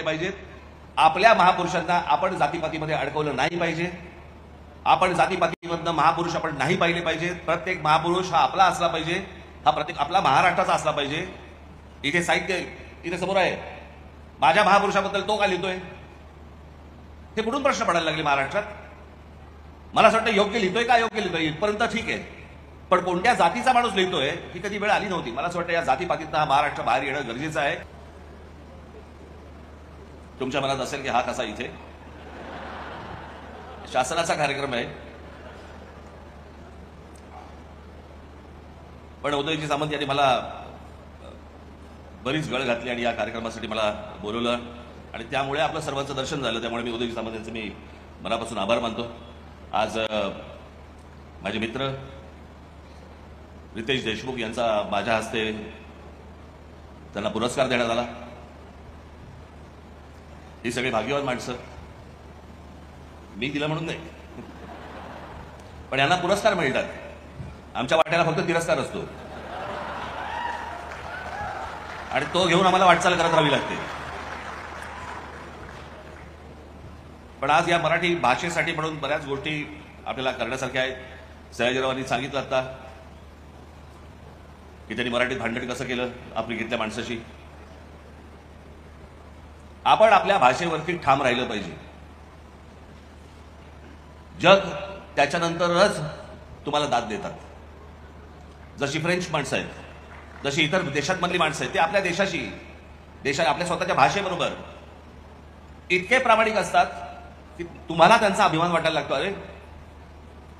पाहिजेत. आपल्या महापुरुषांना आपण जातीपातीमध्ये अडकवलं नाही पाहिजे. आपण जातीपातीमधनं महापुरुष आपण नाही पाहिले पाहिजेत. प्रत्येक महापुरुष हा आपला असला पाहिजे, हा प्रत्येक आपला महाराष्ट्राचा असला पाहिजे. इथे साहित्य इथे समोर आहे. माझ्या महापुरुषाबद्दल तो का लिहितोय हे कुठून प्रश्न पडायला लागले महाराष्ट्रात. मला असं वाटतं योग्य लिहितोय का अयोग्य लिहितोय इथपर्यंत ठीक आहे, पण कोणत्या जातीचा माणूस लिहितोय ही कधी वेळ आली नव्हती. मला असं वाटतं या जातीपातीतनं हा महाराष्ट्र बाहेर येणं गरजेचं आहे. तुमच्या मनात असेल की हा कसा इथे शासनाचा कार्यक्रम आहे, पण उदयजी सामंत यांनी मला बरीच गळ घातली आणि या कार्यक्रमासाठी मला बोलवलं आणि त्यामुळे आपलं सर्वांचं दर्शन झालं. त्यामुळे मी उदयजी सामंत यांचे मी मनापासून आभार मानतो. आज माझे मित्र रितेश देशमुख यांचा माझ्या हस्ते त्यांना पुरस्कार देण्यात आला. ही सगळी भाग्यवान माणसं, मी दिलं म्हणून नाही, पण यांना पुरस्कार मिळतात. आमच्या वाट्याला फक्त तिरस्कार असतो आणि तो घेऊन आम्हाला वाटचाल करत राहावी लागते. पण आज या मराठी भाषेसाठी म्हणून बऱ्याच गोष्टी आपल्याला करण्यासारख्या आहेत. सयाजीरावांनी सांगितलं आता की त्यांनी मराठीत भांडण कसं केलं आफ्रिकेतल्या माणसाशी. आपण आपल्या भाषेवरती ठाम राहिलं पाहिजे. जग त्याच्यानंतरच तुम्हाला दाद देतात. जशी फ्रेंच माणसं आहेत, जशी इतर देशांमधली माणसं आहेत, ते आपल्या देशाशी आपल्या स्वतःच्या भाषेबरोबर इतके प्रामाणिक असतात की तुम्हाला त्यांचा अभिमान वाटायला लागतो. अरे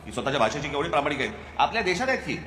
ही स्वतःच्या भाषेची केवढी प्रामाणिक आहेत, आपल्या देशात आहेत की.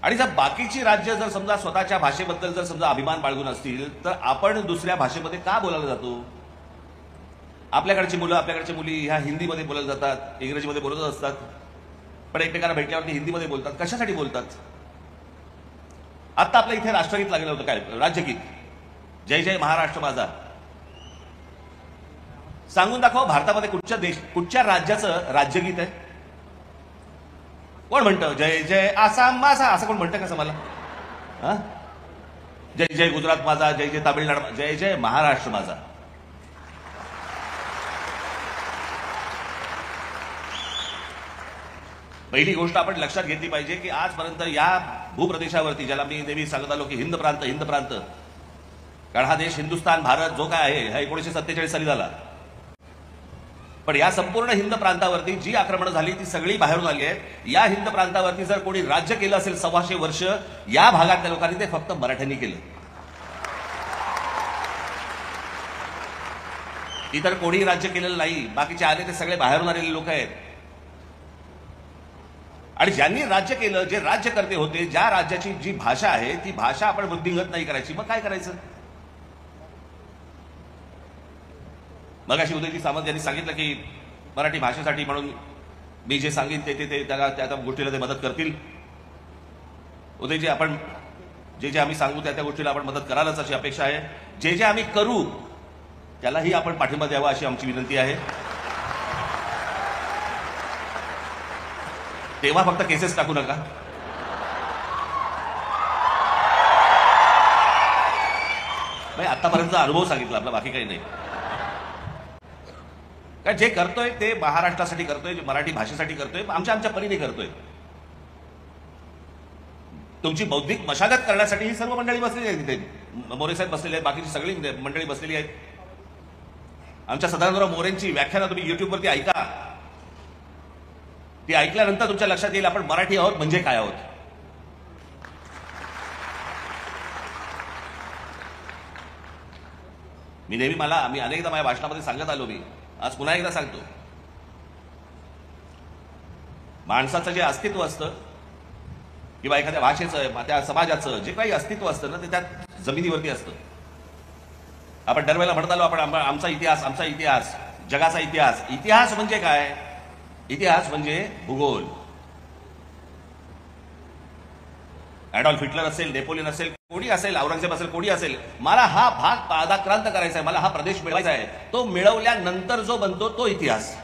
आणि जर बाकीची राज्य जर समजा स्वतःच्या भाषेबद्दल जर समजा अभिमान बाळगून असतील तर आपण दुसऱ्या भाषेमध्ये का बोलायला जातो. आपल्याकडची मुलं आपल्याकडची मुली ह्या हिंदीमध्ये बोलत जातात, इंग्रजीमध्ये बोलत असतात, पण एकमेकांना भेटल्यावरती हिंदीमध्ये बोलतात. कशासाठी बोलतात. आता आपल्या इथे राष्ट्रगीत लागलं होतं, काय राज्यगीत, जय जय महाराष्ट्र माझा. सांगून दाखवा भारतामध्ये कुठच्या राज्याचं राज्यगीत आहे. कोण म्हणतं जय जय आसाम माझा, असं कोण म्हणतं कसं मला. जय जय गुजरात माझा, जय जय तामिळनाडू, जय जय महाराष्ट्र माझा. पहिली गोष्ट आपण लक्षात घेतली पाहिजे की आजपर्यंत या भूप्रदेशावरती, ज्याला मी नेहमी सांगत आलो की हिंद प्रांत, हिंद प्रांत, कारण हा देश हिंदुस्थान भारत जो काय आहे हा 1947 साली झाला. पण या संपूर्ण हिंद प्रांतावरती जी आक्रमणं झाली ती सगळी बाहेरून आली आहेत. या हिंद प्रांतावरती जर कोणी राज्य केलं असेल 125 वर्ष, या भागातल्या लोकांनी ते फक्त मराठ्यांनी केलं. इतर कोणी राज्य केलेलं नाही. बाकीचे आले ते सगळे बाहेरून आलेले लोक आहेत. आणि ज्यांनी राज्य केलं, जे राज्यकर्ते होते, ज्या राज्याची जी भाषा आहे ती भाषा आपण वृद्धिंगत नाही करायची, मग काय करायचं. मगाशी उदयजी सामंत यांनी सांगितलं की मराठी भाषेसाठी म्हणून मी जे सांगितलं ते त्याला त्या गोष्टीला ते मदत करतील. उदयजी, आपण जे आम्ही सांगू त्या गोष्टीला आपण मदत करायलाच अशी अपेक्षा आहे. जे आम्ही करू त्यालाही आपण पाठिंबा द्यावा अशी आमची विनंती आहे. तेव्हा फक्त केसेस टाकू नका. आतापर्यंतचा अनुभव सांगितला आपला, बाकी काही नाही. कारण जे करतोय ते महाराष्ट्रासाठी करतोय, जे मराठी भाषेसाठी करतोय, आमच्या परीने करतोय. तुमची बौद्धिक मशागत करण्यासाठी ही सर्व मंडळी बसलेली आहेत. तिथे मोरे साहेब बसलेले आहेत, बाकीची सगळी मंडळी बसलेली आहेत. आमच्या सदानंदराव मोरेंची व्याख्यानं तुम्ही युट्यूबवरती ऐका. ती ऐकल्यानंतर तुमच्या लक्षात येईल आपण मराठी आहोत म्हणजे काय आहोत. मी अनेकदा माझ्या भाषणामध्ये सांगत आलो, मी आज पुन्हा एकदा सांगतो. माणसाचं जे अस्तित्व असतं किंवा एखाद्या भाषेचं, त्या समाजाचं जे काही अस्तित्व असतं ना, ते त्या जमिनीवरती असतं. आपण दरवेळेला म्हणत आलो आपण आमचा इतिहास, जगाचा इतिहास. इतिहास म्हणजे काय. इतिहास म्हणजे भूगोल. ॲडॉल्फ हिटलर असेल, नेपोलियन असेल, कोणी असेल, औरंगजेब असेल, कोणी असेल, मला हा भाग पादाक्रांत करायचा आहे, मला हा प्रदेश मिळवायचा आहे. तो मिळवल्यानंतर जो बनतो तो इतिहास.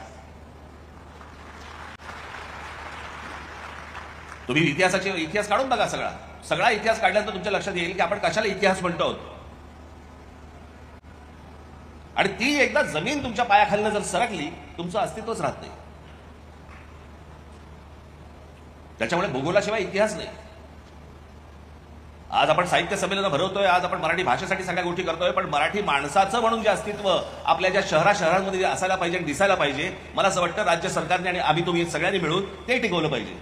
तुम्ही इतिहास काढून बघा सगळा. सगळा इतिहास काढल्यानंतर तुमच्या लक्षात येईल की आपण कशाला इतिहास म्हणतो आहोत. आणि ती एकदा जमीन तुमच्या पायाखालनं जर सरकली तुमचं अस्तित्वच राहत नाही. त्याच्यामुळे भूगोलाशिवाय इतिहास नाही. आज आपण साहित्य संमेलन भरवतोय, आज आपण मराठी भाषेसाठी सगळ्या गोष्टी करतोय, पण मराठी माणसाचं म्हणून जे अस्तित्व आपल्या ज्या शहरांमध्ये असायला पाहिजे, दिसायला पाहिजे, मला असं वाटतं राज्य सरकारने आणि आम्ही तुम्ही सगळ्यांनी मिळून ते टिकवलं पाहिजे.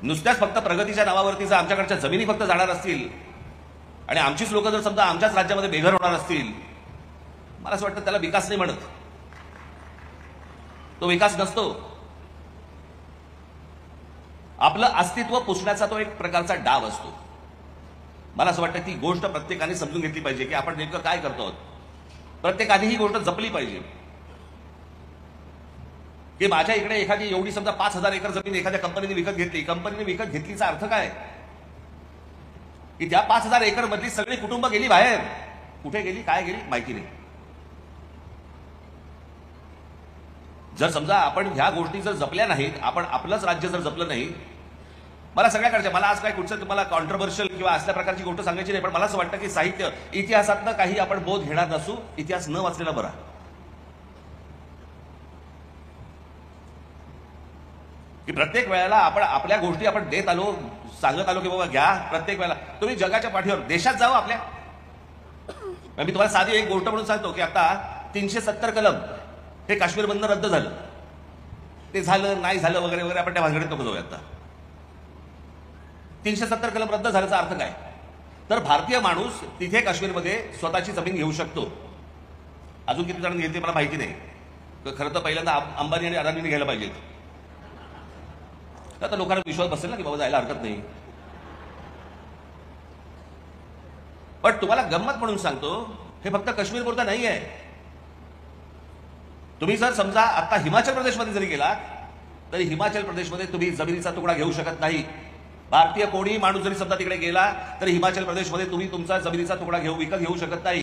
नुसत्याच फक्त प्रगतीच्या नावावरती जर आमच्याकडच्या जमिनी फक्त जाणार असतील आणि आमचीच लोक जर समजा आमच्याच राज्यामध्ये बेघर होणार असतील, मला असं वाटतं त्याला विकास नाही म्हणत. तो विकास नसतो. आपलं अस्तित्व पुसण्याचा तो एक प्रकारचा डाव असतो. मला असं वाटतं ती गोष्ट प्रत्येकाने समजून घेतली पाहिजे की आपण नेमकं काय करतो आहोत. प्रत्येकाने ही गोष्ट जपली पाहिजे की माझ्या इकडे एखादी एवढी समजा 5,000 एकर जमीन एखाद्या कंपनीने विकत घेतली. कंपनीने विकत घेतलीचा अर्थ काय की त्या 5,000 एकर मधली सगळी कुटुंब गेली बाहेर. कुठे गेली, काय गेली माहिती नाही. जर समजा आपण ह्या गोष्टी जर जपल्या नाहीत, आपण आपलंच राज्य जर जपलं नाही, मला सगळ्याकडच्या, मला आज काय कुठचं तुम्हाला कॉन्ट्रोवर्शियल किंवा असल्या प्रकारची गोष्ट सांगायची नाही, पण मला असं वाटतं की साहित्य इतिहासातनं काही आपण बोध घेणार नसू. इतिहास न वाचलेला बरा. की प्रत्येक वेळेला आपण आपल्या गोष्टी आपण देत आलो, सांगत आलो की बाबा घ्या. प्रत्येक वेळेला तुम्ही जगाच्या पाठीवर देशात जावं आपल्या. मी तुम्हाला साधी एक गोष्ट म्हणून सांगतो की आता 370 कलम हे काश्मीरमधनं रद्द झालं. ते झालं नाही झालं वगैरे वगैरे आपण त्या भानगडीत नको जाऊया. आता 370 कलम रद्द झाल्याचा अर्थ काय, तर भारतीय माणूस तिथे काश्मीरमध्ये स्वतःची जमीन घेऊ शकतो. अजून किती जण घेते मला माहिती नाही. खरं तर पहिल्यांदा अंबानी आणि अदानीने घ्यायला पाहिजेत. तर लोकांना विश्वास बसेल ना की बाबा जायला हरकत नाही. पण तुम्हाला गंमत म्हणून सांगतो, हे फक्त काश्मीर पुरतं नाही आहे. तुम्ही जर समजा आता हिमाचल प्रदेशमध्ये जरी गेलात तरी हिमाचल प्रदेशमध्ये तुम्ही जमिनीचा तुकडा घेऊ शकत नाही. भारतीय कोणी माणूस जरी समजा तिकडे गेला तरी हिमाचल प्रदेशमध्ये तुम्ही तुमचा जमिनीचा तुकडा विकत घेऊ शकत नाही.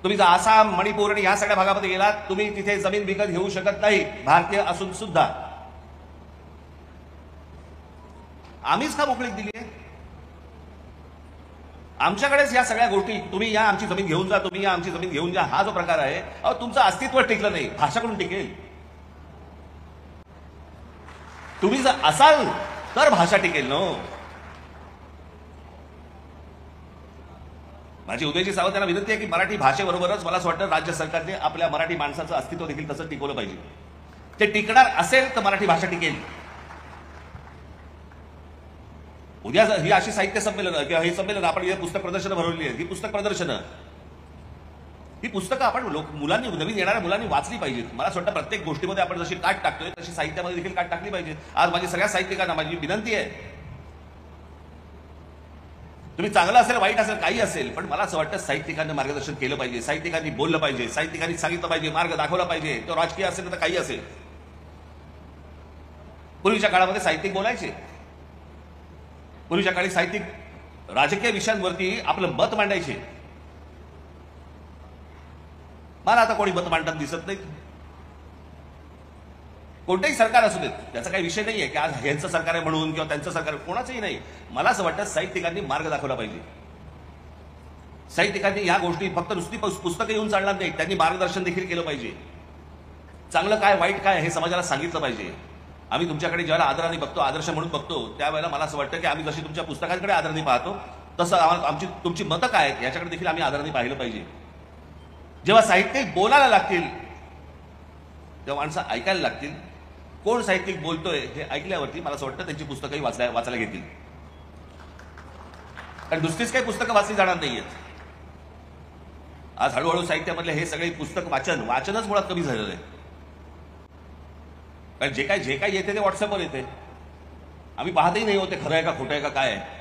तुम्ही जर आसाम, मणिपूर आणि या सगळ्या भागामध्ये गेलात, तुम्ही तिथे जमीन विकत घेऊ शकत नाही, भारतीय असून सुद्धा. आम्हीच का मोकळीक दिली आहे? आमच्याकडेच या सगळ्या गोष्टी, तुम्ही या आमची जमीन घेऊन जा, तुम्ही या आमची जमीन घेऊन जा, हा जो प्रकार आहे, अहो तुमचं अस्तित्व टिकलं नाही, भाषाकडून टिकेल. तुम्ही जर असाल तर भाषा टिकेल ना. माझी उदयजी सावंत यांना विनंती आहे की मराठी भाषेबरोबरच मला असं वाटतं राज्य सरकारने आपल्या मराठी माणसाचं अस्तित्व देखील तसं टिकवलं पाहिजे. ते टिकणार असेल तर मराठी भाषा टिकेल. उद्या ही अशी साहित्य संमेलन किंवा हे संमेलन आपण पुस्तक प्रदर्शनं भरवली आहेत. ही पुस्तक प्रदर्शनं, ही पुस्तकं आपण मुलांनी, नवीन येणाऱ्या मुलांनी वाचली पाहिजेत. मला असं वाटतं प्रत्येक गोष्टीमध्ये आपण जशी काट टाकतोय तशी साहित्यामध्ये देखील काट टाकली पाहिजे. आज माझी सगळ्या साहित्यिकांना माझी विनंती आहे, तुम्ही चांगलं असेल वाईट असेल काही असेल, पण मला असं वाटतं साहित्यिकांनी मार्गदर्शन केलं पाहिजे, साहित्यिकांनी बोललं पाहिजे, साहित्यिकांनी सांगितलं पाहिजे, मार्ग दाखवला पाहिजे. तो राजकीय असेल तर काही असेल. पूर्वीच्या काळामध्ये साहित्यिक बोलायचे. पूर्वीच्या काळी साहित्यिक राजकीय विषयांवरती आपलं मत मांडायचे. मला आता कोणी मत मांडताना दिसत नाही. कोणतेही सरकार असू देत, त्याचा काही विषय नाहीये की आज ह्यांचं सरकार आहे म्हणून किंवा त्यांचं सरकार, कोणाचंही नाही. मला असं वाटतं साहित्यिकांनी मार्ग दाखवला पाहिजे. साहित्यिकांनी या गोष्टी फक्त नुसती पुस्तकं येऊन चालणार नाही, त्यांनी मार्गदर्शन देखील केलं पाहिजे. चांगलं काय वाईट काय हे समाजाला सांगितलं पाहिजे. आम्ही तुमच्याकडे ज्यावेळेला आदराने बघतो, आदर्श म्हणून बघतो, त्यावेळेला मला असं वाटतं की आम्ही जशी तुमच्या पुस्तकांकडे आदराने पाहतो तसं आमची तुमची मतं काय आहेत याच्याकडे देखील आम्ही आदराने पाहिलं पाहिजे. जेव्हा साहित्यिक बोलायला लागतील तेव्हा माणसं ऐकायला लागतील. कोण साहित्यिक बोलतोय हे ऐकल्यावरती मला असं वाटतं त्यांची पुस्तकंही वाचायला घेतील. कारण दुसरीच काही पुस्तकं वाचली जाणार नाहीयेत. आज हळूहळू साहित्यामधले हे सगळे पुस्तक वाचनच मुळात कमी झालेलं आहे. कारण जे काय येते ते व्हॉट्सअपवर येते. आम्ही पाहतही नाही होते खरं आहे का खोटं आहे का काय आहे.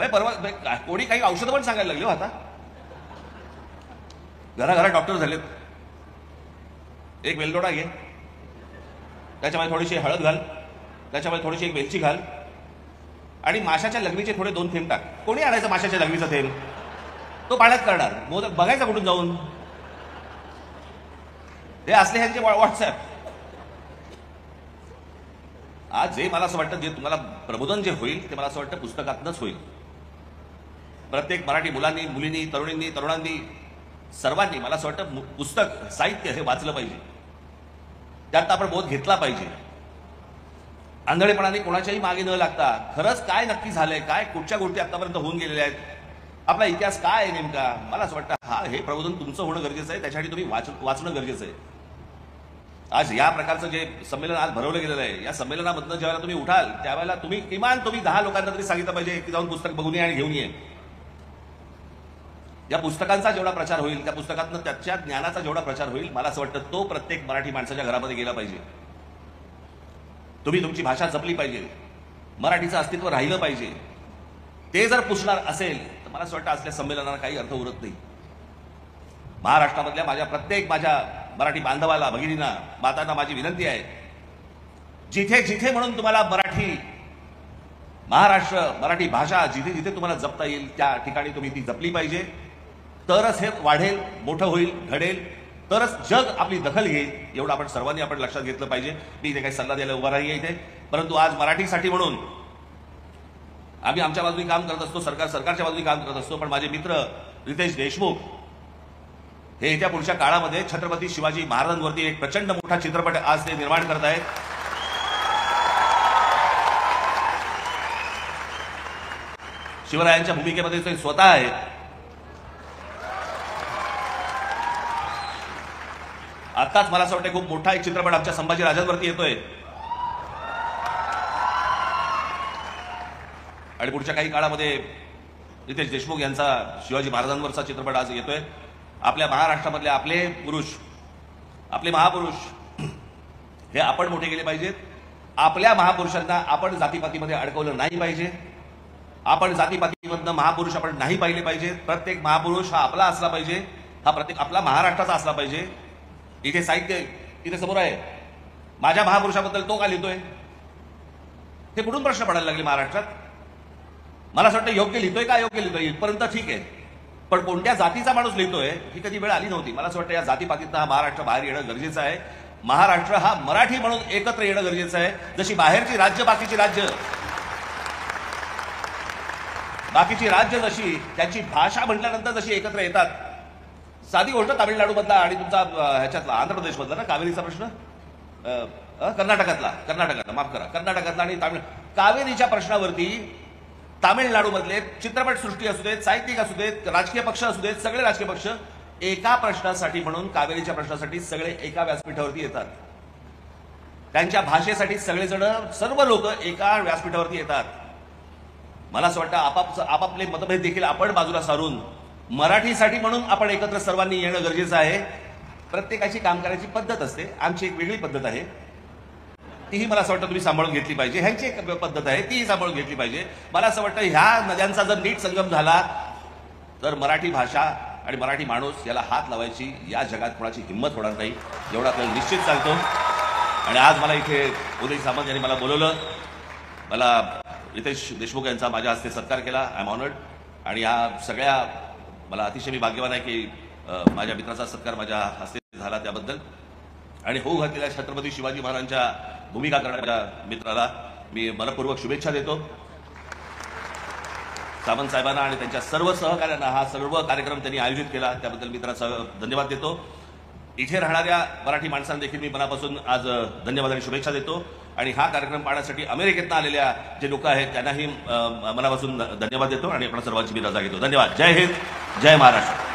परवा कोणी काही औषधं पण सांगायला लागले. आता घराघरात डॉक्टर झालेत. एक वेलदोडा घे, त्याच्यामध्ये थोडीशी हळद घाल, त्याच्यामध्ये थोडीशी एक वेलची घाल आणि माशाच्या लघवीचे थोडे 2 थेंब टाक. कोणी आणायचं माशाच्या लघवीचा थेंब? तो पाण्यात करणार. बघायचा कुठून जाऊन? हे असले ह्यांचे व्हॉट्सअप. आज जे मला असं वाटतं जे तुम्हाला प्रबोधन जे होईल ते मला असं वाटतं पुस्तकातूनच होईल. प्रत्येक मराठी मुलांनी, मुलींनी, तरुणींनी, तरुणांनी, सर्वांनी मला असं वाटतं पुस्तक, साहित्य हे वाचलं पाहिजे. त्यात आपण बोध घेतला पाहिजे. आंधळेपणाने कोणाच्याही मागे न लागता खरंच काय नक्की झालंय, काय कुठच्या गोष्टी आतापर्यंत होऊन गेलेल्या आहेत, आपला इतिहास काय आहे नेमका, मला असं वाटतं हे प्रबोधन तुमचं होणं गरजेचं आहे. त्यासाठी तुम्ही वाचणं गरजेचं आहे. आज या प्रकारचं जे संमेलन आज भरवलं गेलेलं आहे, या संमेलनामधनं ज्यावेळेला तुम्ही उठाल त्यावेळेला तुम्ही किमान 10 लोकांना तरी सांगितलं पाहिजे की जाऊन पुस्तक बघून ये आणि घेऊन ये. या पुस्तकांचा जेवढा प्रचार होईल, त्या पुस्तकातनं त्याच्या ज्ञानाचा जेवढा प्रचार होईल, मला असं वाटतं तो प्रत्येक मराठी माणसाच्या घरामध्ये गेला पाहिजे. तुम्ही तुमची भाषा जपली पाहिजे, मराठीचं अस्तित्व राहिलं पाहिजे. ते जर पुसणार असेल तर मला असं वाटतं असल्या संमेलनाला काही अर्थ उरत नाही. महाराष्ट्रामधल्या माझ्या मराठी बांधवाला, भगिनींना, मातांना माझी विनंती आहे, जिथे जिथे म्हणून तुम्हाला मराठी, महाराष्ट्र, मराठी भाषा जिथे जिथे तुम्हाला जपता येईल त्या ठिकाणी तुम्ही ती जपली पाहिजे. तरच हे वाढेल, मोठं होईल, घडेल, तरच जग आपली दखल घेईल. एवढं आपण सर्वांनी लक्षात घेतलं पाहिजे. मी इथे काही सल्ला द्यायला उभा नाहीये इथे, परंतु आज मराठीसाठी म्हणून आम्ही आमच्या बाजूने काम करत असतो, सरकारच्या बाजूने काम करत असतो. पण माझे मित्र रितेश देशमुख हे येत्या पुढच्या काळामध्ये छत्रपती शिवाजी महाराजांवरती एक प्रचंड मोठा चित्रपट आज ते निर्माण करत आहेत. शिवरायांच्या भूमिकेमध्ये ते स्वतः आहेत. आताच मला असं वाटतं खूप मोठा एक चित्रपट आमच्या संभाजी राजांवरती येतोय आणि पुढच्या काही काळामध्ये रितेश देशमुख यांचा शिवाजी महाराजांवरचा चित्रपट आज येतोय. आपल्या महाराष्ट्रामधले आपले पुरुष, आपले महापुरुष हे आपण मोठे केले पाहिजेत. आपल्या महापुरुषांना आपण जातीपातीमध्ये अडकवलं नाही पाहिजे. आपण जातीपातीमधनं महापुरुष आपण नाही पाहिले पाहिजेत. प्रत्येक महापुरुष हा आपला असला पाहिजे, हा प्रत्येक आपला महाराष्ट्राचा असला पाहिजे. इथे साहित्य इथे समोर आहे. माझ्या महापुरुषाबद्दल तो का लिहितोय हे कुठून प्रश्न पडायला लागले महाराष्ट्रात. मला असं वाटतं योग्य लिहितोय का अयोग्य लिहितोय इथपर्यंत ठीक आहे, पण कोणत्या जातीचा माणूस लिहितोय ही कधी वेळ आली नव्हती. मला असं वाटतं या जातीपातीतनं हा महाराष्ट्र बाहेर येणं गरजेचं आहे. महाराष्ट्र हा मराठी म्हणून एकत्र येणं गरजेचं आहे. जशी बाहेरची राज्य, बाकीची राज्य जशी त्यांची भाषा म्हटल्यानंतर जशी एकत्र येतात. साधी गोष्ट तामिळनाडू मधला आणि तुमचा ह्याच्यातला आंध्र प्रदेश मधला ना कावेरीचा प्रश्न, कर्नाटकातला माफ करा, कर्नाटकातला आणि कावेरीच्या प्रश्नावरती तामिळनाडू मधले चित्रपटसृष्टी असू देत, साहित्यिक असू देत, राजकीय पक्ष असू देत, सगळे राजकीय पक्ष एका प्रश्नासाठी म्हणून, कावेरीच्या प्रश्नासाठी सगळे एका व्यासपीठावरती येतात. त्यांच्या भाषेसाठी सगळेजण, सर्व लोक एका व्यासपीठावरती येतात. मला असं वाटतं आपापले मतभेद देखील आपण बाजूला सारून मराठीसाठी म्हणून आपण एकत्र सर्वांनी येणं गरजेचं आहे. प्रत्येकाची काम करायची पद्धत असते. आमची एक वेगळी पद्धत आहे, तीही मला असं वाटतं तुम्ही सांभाळून घेतली पाहिजे. ह्यांची एक पद्धत आहे, तीही सांभाळून घेतली पाहिजे. मला असं वाटतं ह्या नद्यांचा जर नीट संगम झाला तर मराठी भाषा आणि मराठी माणूस याला हात लावायची या जगात कोणाची हिंमत होणार नाही, एवढा आपल्याला निश्चित सांगतो. आणि आज मला इथे उदय सामंत यांनी मला बोलवलं, मला रितेश देशमुख यांचा माझ्या हस्ते सत्कार केला. I am honoured. आणि या सगळ्या मला अतिशय मी भाग्यवान आहे की माझ्या मित्राचा सत्कार माझ्या हस्ते झाला त्याबद्दल. आणि होऊ घातलेल्या छत्रपती शिवाजी महाराजांच्या भूमिका करणाऱ्या मित्राला मी मनपूर्वक शुभेच्छा देतो. सामंत साहेबांना आणि त्यांच्या सर्व सहकार्यांना हा सर्व कार्यक्रम त्यांनी आयोजित केला त्याबद्दल मित्राचा धन्यवाद देतो. इथे राहणाऱ्या मराठी माणसांना देखील मी मनापासून आज धन्यवाद आणि शुभेच्छा देतो. आणि हा कार्यक्रम पाहण्यासाठी अमेरिकेतनं आलेल्या जे लोक आहेत त्यांनाही मनापासून धन्यवाद देतो आणि आपण सर्वांची मी रजा घेतो. धन्यवाद. जय हिंद, जय महाराष्ट्र.